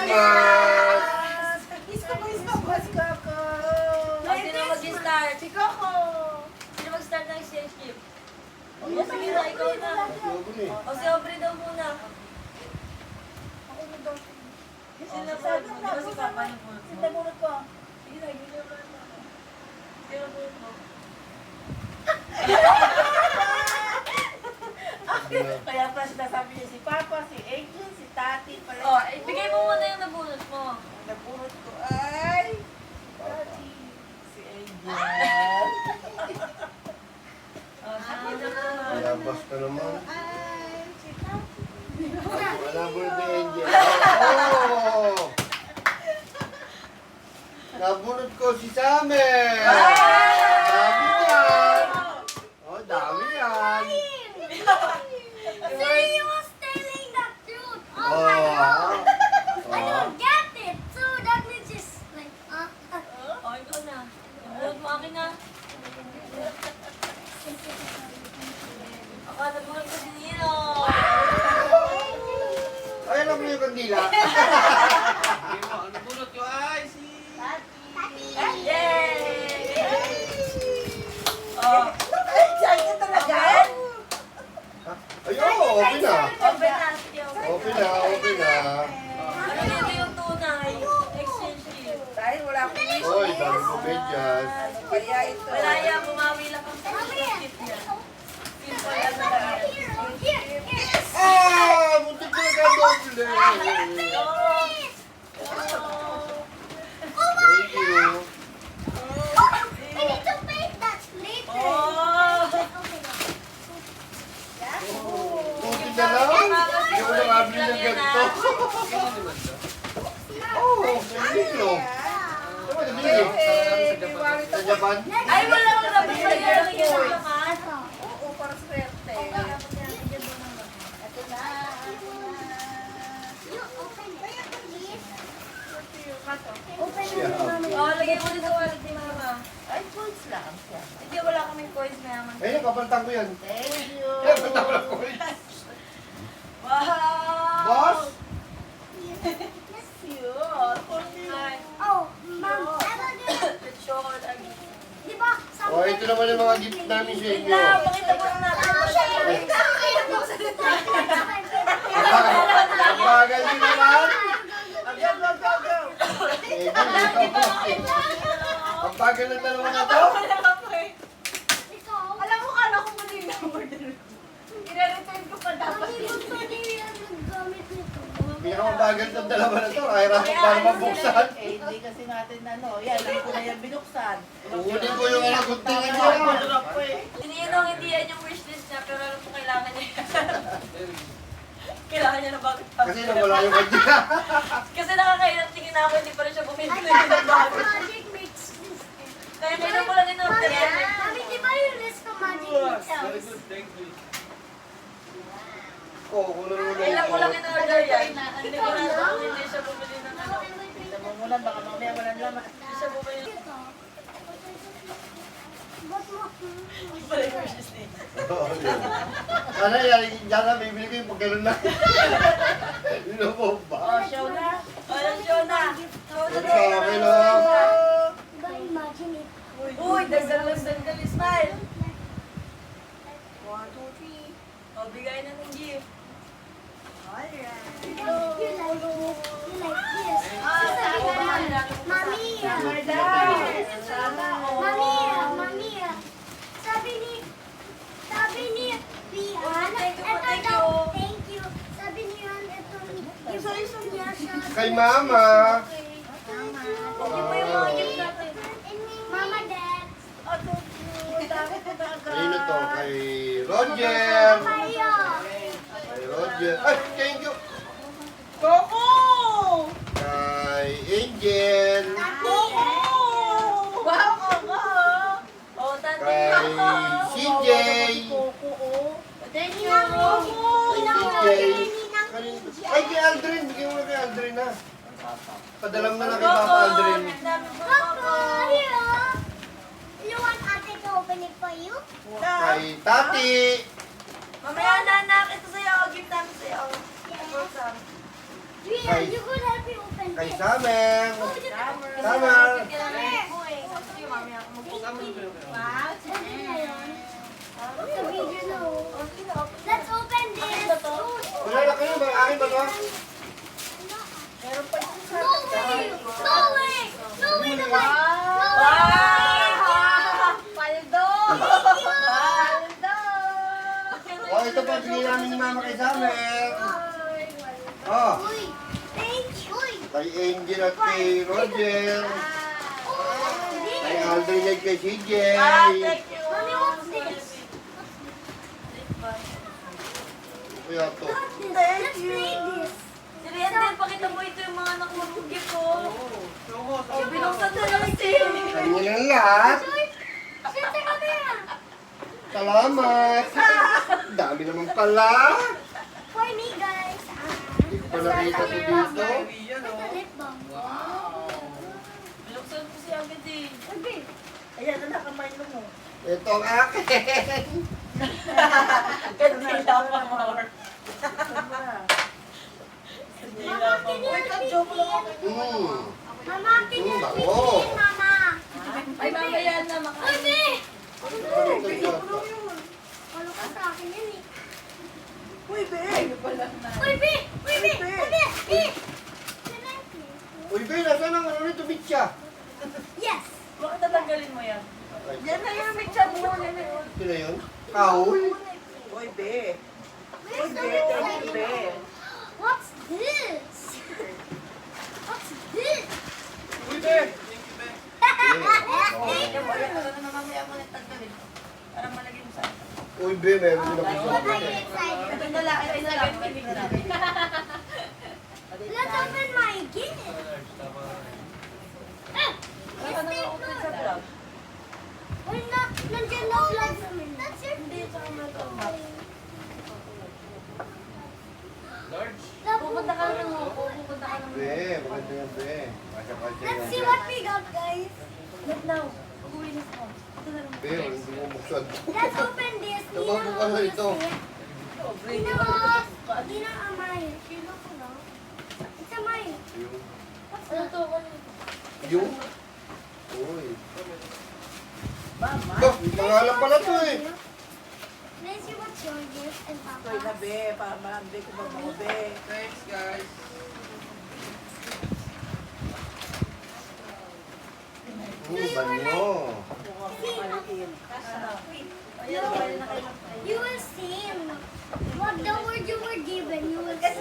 Christmas! Isko ko. Sino mag-start? Si Coco. Sino mag-start ng exchange gift? O sige na, ikaw na. O si Aubrey daw muna. Sino po? Di ba si Papa yung punot mo? Sino bunot ko? Sige na, hindi naman. Sino punot mo? Kaya pa sinasabi niya si Papa, si Angel, si Tati. O, ibigay mo muna yung nabunot mo. Ang nabunot ko ay... Tati. Si Angel. O, sige na. Malabas ka naman. Ay, si Tati. Wala birthday angel. Oh! Nabunot ko si Summer! Dami yan! Oh, dami yan! So he was telling the truth. Oh Oh, my god. I oh. don't get it. So that means just like, O, ikaw na. Nabunot mo akin na. Ako, nabunot ko si Nino. Ay, alam mo yung kandila? Ano bunot ko ay si... Yay! O, Ay, dyan ka talaga. Ayun, okay na. open na. Sige, Okay na, okay na. Ano dito yung tunay? Exchange gift. Dahil wala akong wish. Oy, dami ko medyas. Ano kaya ito? Wala yan, bumawi lang ang gift niya. Simple lang na lang. Ah! Muntik ko na ka-double! Thank you. I need to make that later. Oh! Puti na lang. Hindi ko nakabili ng ganito. Oh, ganito. Ano ba nabili? Sa Japan? Ay, wala ko na bigyan ng isang lakas. Oo, para swerte. Ito na. You open it. Please. Mato. Open it, mommy. Oh, lagay mo din sa wallet ni Mama. Ay, coins lang siya. Hindi, wala kaming coins mayaman. Ay, nakapalitan ko yan. Thank you. Nakapalitan ko lang ko yan. Wow! Boss? Cute. Ay, Oh, mom, I will do it. lechon, ay. Di ba? Oh, ito naman yung mga gift namin sa Wait inyo. lang, pakita mo na natin. Ang bagal din naman. Go, go, go, go. Eh, ang bagal ng dalawa na to. Ikaw? Alam mo, kala ko mali na order. I-return ko pa dapat. Mami, gusto niya yung gamit nito. Pinakamabagal ng dalawa na to. Kahirapan para mabuksan. Eh, hindi kasi natin ano. Yan, lang ko na yan binuksan. Kukunin ko yung anak guntingan niya. Masarap po eh. Sininong hindi yan yung wishlist niya, pero alam ko kailangan niya. Kailangan niya na bakit pa. Kasi nawala yung kanya. Kasi nakakailang tingin na ako, hindi pa rin siya bumibili I ng thought bago. magic makes this. Kaya kailan ko lang in-order yan. Mami, di ba yung list ng magic makes Very sense? good, thank you. Oo, kunin mo na Kailan ko lang ito. in-order yan. Hindi ko na kung hindi siya bumili ng ano. Tignan mo muna, baka mamaya walang laman. Hindi siya bumili ng Ba't mo? pala yung wishlist niya. Oo, yun. Sana yan, dyan na, bibili ko yung pag gano'n na. Yun ang bomba. Oh, show na. O, yung show na. Show na Ito, okay lang. Diba imagine it? Uy, dagdag lang sandal, smile. 1, 2, 3. O, bigay na ng gift. Alright. You like this? You like this? Ah, Sabi ako ba? na, Mami, Summer dance. Sana, Mami, Mami, sabi ni Pian, Thank you po, eto thank daw, you. thank you. Sabi ni Pian, eto, gift niya siya. Kay Mama. Thank you. Hindi pa yung mga gift natin. Mama, Dad. Oh, thank you. Dami ko na agad. Ayun na to, kay Roger. Mayo. Kay Roger. Ay, thank you. Coco! Kay Angel. Coco! Wow, Coco! O, tante. Kay CJ. Coco, oh. Thank you. Ninang, Kay ninang, CJ. Ay, kay Aldrin. Bigyan mo na kay Aldrin na. Padalam na lang kay Coco, Papa Aldrin. ang dami po, Coco, Coco. here. You want ate to open it for you? Kay Tati. Mamaya na, anak. Ito sa'yo. Gift namin sa'yo. Ito, Sam. Rian, you could help me open Kay Summer. Summer. Summer, Let's open this. Wala na kayo. Akin ba to? Meron pa yung sa No way! No way! No way naman! Paldo! Oh, ito pa. Bigyan namin ni Mama kay Summer. Oh. Uy! Thank you! Uy! Kay Angel at kay Roger. Kay Aldrin at kay CJ. Thank you! Mommy, what's this? Kuya to. Let's play this. Si Rian, pakita mo ito yung mga anak mo gift ko. Show Oh, binuksan na lang si Kanya lang lahat. Shit, teka na yan. Salamat. Dami naman pala. For me, guys. Hindi ko pa nakita ito dito. Yan, Ito, oh. lip balm. Binuksan ko si Agad eh. Ayan na nakamay mo. Ito ang akin. Kandila pa. Mama, can you repeat it? Mama, can you repeat Bango. it, Mama? Ay, mamaya na Uy, makain. be! Ito ito. Walo ka sa akin yan eh. Uy, be! Uy, be! Uy, be! Uy, be! Be! Can I play? Uy, Ben, nasaan ang ano nito, Mitya? Yes! Bakit tatanggalin mo yan? Yan na yung may chat mo. Ito na yun. Kahoy. Uy, be! Where's the Be, thank you, be! What's this? What's this? Uy, be! Thank you, be. Wala na mamaya mo nagtanggalin. Para malagay mo sa akin. Uy, Ben, meron din ako What sa are you excited? Ito na lang, ito na lang. Pinig natin. Let's open my gift. Tama. Ano na open sa vlog? Uy, nandiyan na vlog namin. That's your Hindi, tsaka mo ito. Large. Pupunta ka lang mo. Pupunta ka lang mo. Ben, maganda yan, Ben. Kasya-kasya Let's yan. see what we got, guys. Not now. Uwi na mo. Ito na lang. Ben, hindi mo buksan. Let's open this. Nababukas na ito. Nina, amay. Sino ko na? It's amay. Yung. Ano to? Yung. Uy. Mama. Ba, may pangalan pala to eh. Let's see what's your gift and Uy, na, Papa's. be! Para malambi ko ba mo, be? Thanks, guys. Banyo. Ayan, pwede na kayo. You will see. What the word you were given, you will see.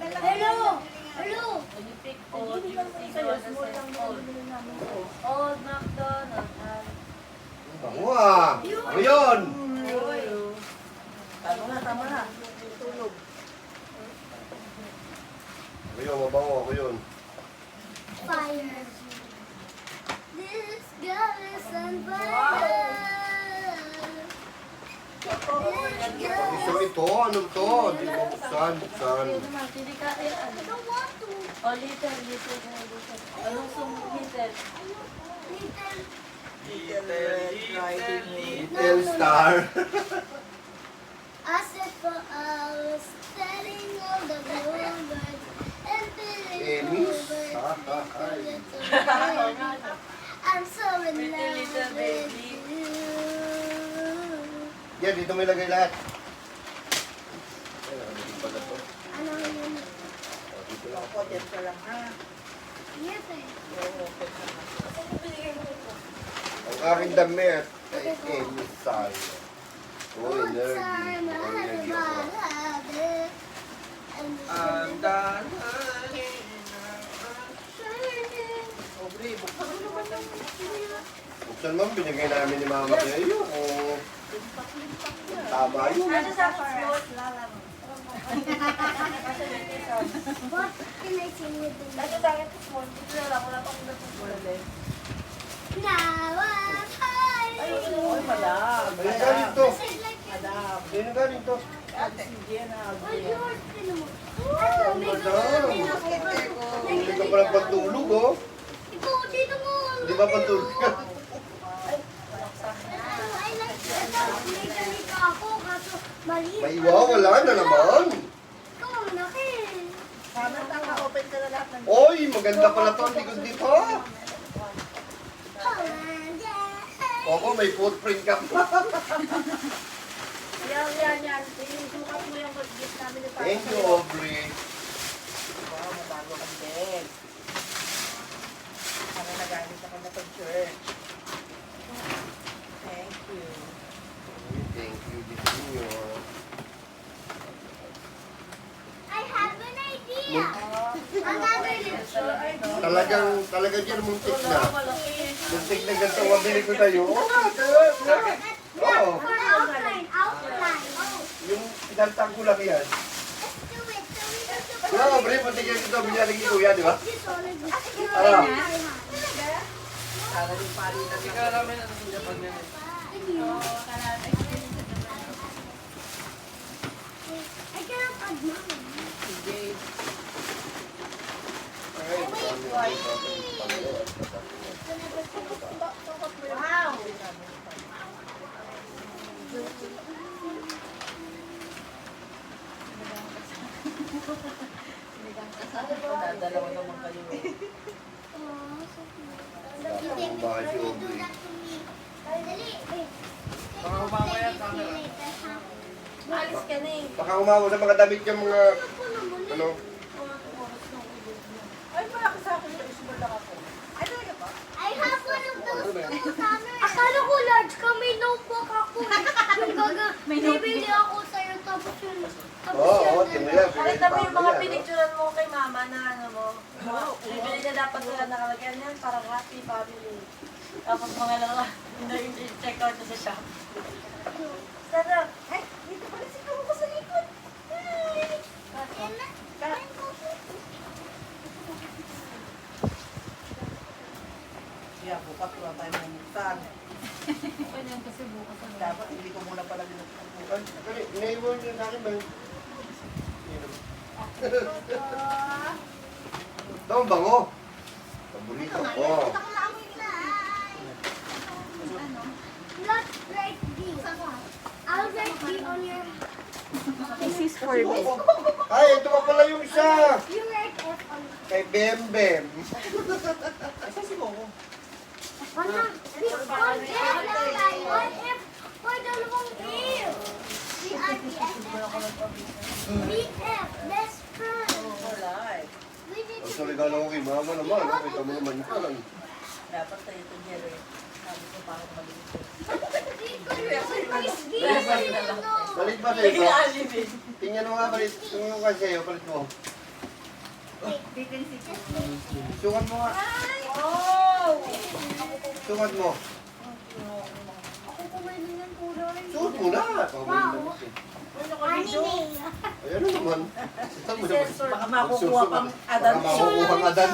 Hello. Hello. When you pick old, you see the one that says old. Old MacDonald has... Bango ah. Ano yun? Tama na. Tulog. Ako yun, mabango ako yun. Fire. This girl is on fire. This girl Gusto ito, ano to? Hindi mo buksan, buksan. Ayun naman, hindi ka kaya I ano. don't want to. Oh, little. Anong sumuhitel? Little. Little star. I said for hours, studying all the bluebirds and feeling Emis. bluebirds. I'm so in Pretty love little with baby. you. Yan, dito may lagay lahat. Ay, nakabigil pala to. Ano yun? O, dito lang. Ako, dyan ka lang, ha? Yes, eh. Ang aking damit ay emisal. Uy, One nerdy. time I Uy, had nerdy my ako. habit. And Andan. Aubrey, buksan mo naman ng Buksan mo, binigay namin ni Mama kayo. O, tama yun. Ano sa sport? what can I sing with the Ano sa akin sport? Dito na lang, wala pa akong natutunan. Now I'm high. Uy, madam. Ayun ka dito. I said like it. Madam. Ayun ka dito. Ate, Jenna, Well, Aubrey. yours, tinan mo. Ito, may madam. ganun din ako. Hindi ka pala pantulog, oh. Ito, dito mo. Hindi ba pantulog ka? I like ito. May ganito ako, kaso maliit. May wala na naman. Ikaw ang laki. Sana naka-open Benta na lahat ng... Oy, maganda pala to. Ang likod dito. Oo, may footprint ka pa. Yan. Sukat mo yung gift namin ni Papa. Thank you, Aubrey. Wow, mabago kang bed. Sana nagamit ako na pag church. Thank you. Thank you, Junior. I have an idea. Another little. Talagang dyan muntik na. Muntik na ganito, mabili ko tayo. Oo. For outline. Yung pinaltang ko lang yan. Let's do it. So we can do Wala, Aubrey, muntik yan ito. Binyaling ni Kuya, di ba? this all like this. Ano? Sana yung palitan Hindi ka namin ano siya pag ganyan. I cannot add mine. Sige. Wow! Dadalawa naman kayo. Oh, so cute. Ang bahay si Do Aubrey. that to me. Dali, wait. Baka mamaya Take camera. it later, ha? Maalis ka na eh. Baka umawa sa mga damit yung mga, ano, Ay, malaki sa akin yung isbol lang ako. Ay, talaga ba? I have one of those Akala ko large ka, may notebook ako. Yung bibili ako sa'yo, tapos yun. oo, tinila. Pakita mo yung mga pinicturan mo kay mama na ano mo. Bibili niya dapat sila nakalagyan yan, parang happy family. Tapos mga lang, check out niya sa shop. Sarap. Ay, dito pala si Kamo ko sa likod. Ay! Yan na. Yeah, bukas wala tayo mumuksan. Okay na yun kasi bukas ang Dapat hindi ko muna pala binuksan. Naiwan niyo sa akin ba? Ito ang bango. Paborito ko. Not write D. I'll write D on your... This is for me. Ay, ito pa pala yung isa. You write F on... Kay Bem Bem. Asa si Coco? One F lang tayo. One F. Hoy, dalawang F. BF, best friend. Alright. We did Ang sa regalo ko kay mama naman. Kita mo naman yun. Dapat tayo ito niya rin. Sabi ko bakit maliit. Balit ba sa'yo ito? Tingnan mo nga, balit. Tingnan mo nga sa'yo, balit mo. Sukat mo nga. Oh! Sukat mo. Ako kumain ng kulay. Suot mo na. Wow. Anime. Ayan na naman. Saan mo naman? Baka makukuha pang adan. Baka makukuha pang adan.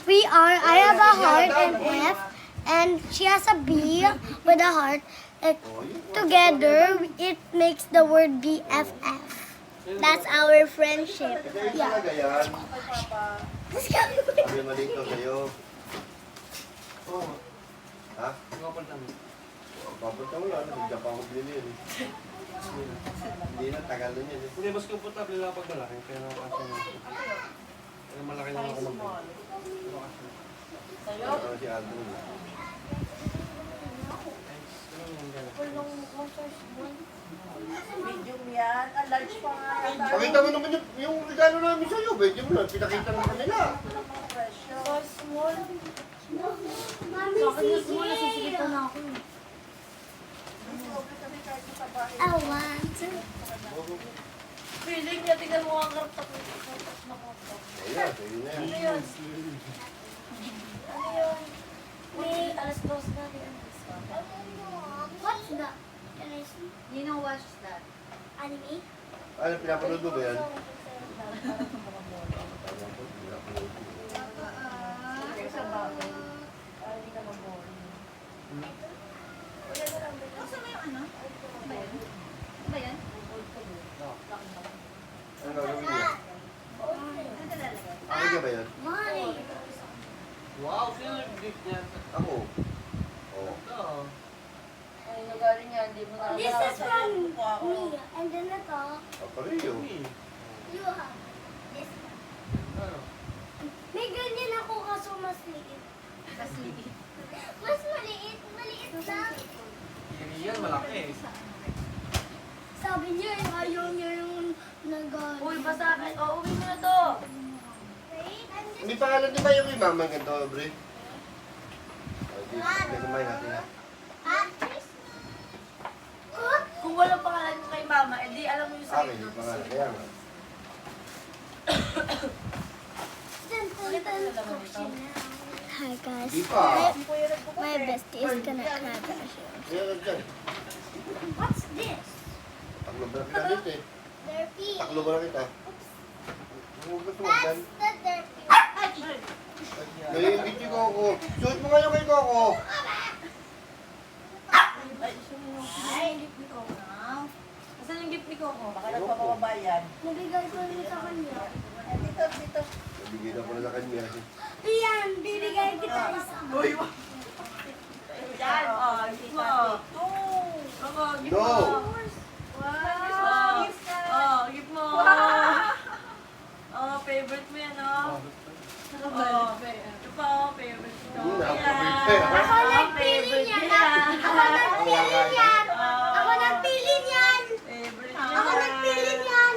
I have a heart and F, and she has a B with a heart. And together, it makes the word BFF. That's our friendship. Kasi Yeah. talaga yan. Let's go. Sabi mali ito sa'yo. Oo. Ha? Kapal namin. Papunta mo lang. Hindi pa ako bilhin yun. Hindi na, tagal na yan. Hindi, mas komportable lang pag malaki. Kaya nakakasya na. Kaya malaki na ako mag- Sa'yo? Ano si Andrew? Medium yan. Ang large pa nga yata. Pakita mo naman yung regalo namin sa'yo. Pwede mo lang. Pinakita mo kanila. Presyo. So small. Mommy, sige. I want to. Feeling niya, tingnan mo ang kartak na kartak. Ayan, pwede na yan. Ano yun? Ano yun? May alas 2 na rin. What's that? Can I see? You know what's that? Anime? Ano, pinapanood mo ba yan? Sa bagay. Para hindi ka mag-boring. Ano gagawin niya? Akin ka ba yan? Why? Wow, sino nag-gift niya? Ako. Oo. Oo. Ay, nagaling yan. Hindi mo na This is from me. And then ito, Pareho. you have this one. mas liit. Mas maliit. Maliit lang. Yan, malaki eh. Sabi niya, ayaw niya yung nag- Uy, basta akin. O, uwi mo na to. Wait, I'm just... May pangalan di ba yung imamang ganito, Aubrey? Hindi naman natin ha. Kung walang pangalan ko kay mama, edi alam mo yung Akin sa'yo. yung pangalan. Kaya nga. Hi guys. Di pa. My bestie is gonna crack us. Kaya nga dyan. What's this? Taklo ba na kita dito eh? Derpy. Taklo ba na kita? Huwag mo dyan. That's the derpy. Naiingit yung Coco. Shoot mo ngayon kay Coco. Asan yung gift ni Coco? Baka nagpapababa yan. Nabigay ko rin sa kanya. Dito. Nabigay na ko na sa kanya. Iyan, bibigay kita isa. Yan. Oh, gift mo. Coco, gift No. mo. Wow. Oh, gift mo. Oh, favorite mo yan, oh. Oh, ito pa, oh, favorite mo. Napakabait pa. Ako nagpili niyan. Ako nagpili niyan. Ako nagpili niyan. Favorite Ako nagpili niyan.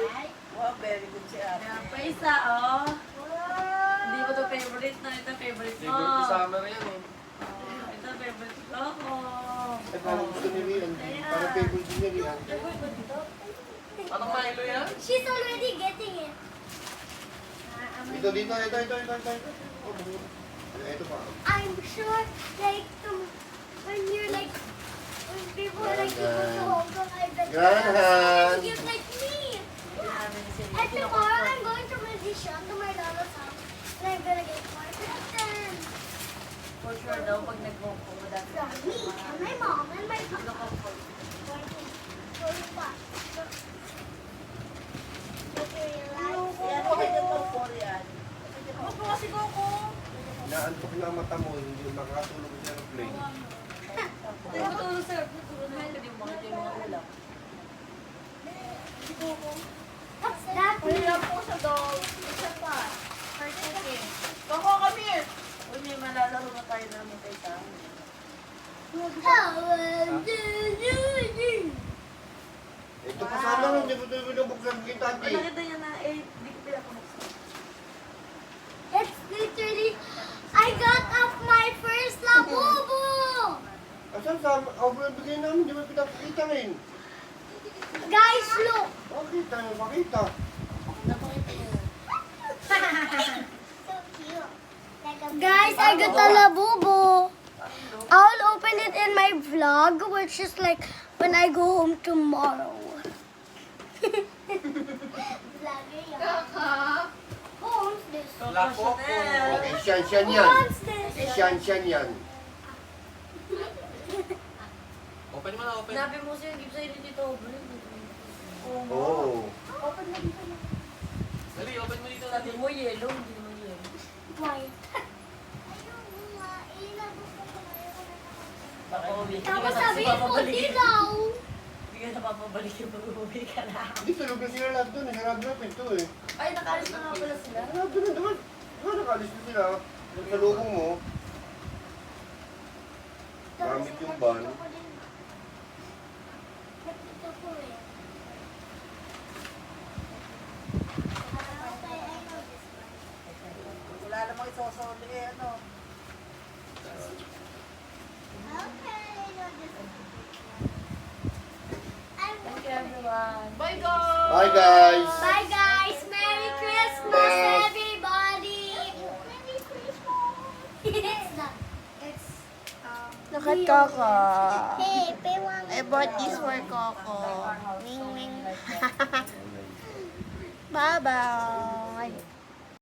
Wow, very good si ate. Yan, pa isa, oh. Hindi ko to favorite na. Ito favorite mo. Favorite ko summer yan eh. Oh, ito favorite ko. Oh. Eh, parang gusto ni Rian. Parang favorite din niya Rian. Anong Milo yan? She's already getting it. Ito. Oh, ito pa. I'm sure, like, when you're like, when people like to go to Hong Kong, I bet Grahan. you're like me. And tomorrow I'm going to Malaysia to my lola's house, and I'm gonna get more presents For sure daw, pag nag-Hong Kong, madami from me and my mom and my papa. Yan, okay na to, Korean. Huwag mo kasi Coco. Naantok na ang mata mo. Hindi makakatulog sa aeroplane. Hindi mo tulog, sir. Tulog na hindi mo makita yung mga ulam. What's that? Kaya po sa dog. Isa pa. For cooking. Coco, come here. Uy, may malalaro na tayo na mga tita. Ito pa sana nung hindi mo ito binubuksan kita. Ay, nakita niya na, hindi ko pinapamuksa. It's literally, I got up my first labubu! Asan sa over bigay namin, di ba pinapakita rin? Guys, look! Bakit tayo makita? Guys, I got a labubu. I'll open it in my vlog, which is like when I go home tomorrow. Who owns this? Coco Chanel. Okay, siyan Who yan. owns this? Siyan yan. Open mo na, open. Sinabi mo siya, give sa'yo ni Tito Aubrey. Oo. Dali, open mo dito. Sabi mo yellow, hindi naman yellow. White. Tapos sabi ko, dilaw. Hindi ka napapabalik yung pag-uwi ka na. Hindi, tulog na sila lahat doon. Sarap na pinto eh. Ay, nakalis na nga pala sila. Sarap doon naman. Nakalis na sila. Sa lubong mo. Gamit yung van. Wala namang isosoli eh, ano. Thank you, everyone. Bye, guys! Bye guys! Bye guys! Merry Christmas, everybody! Merry Christmas! Look at Coco. Hey, Pewang. I bought this for Coco. Wing wing. Bye-bye.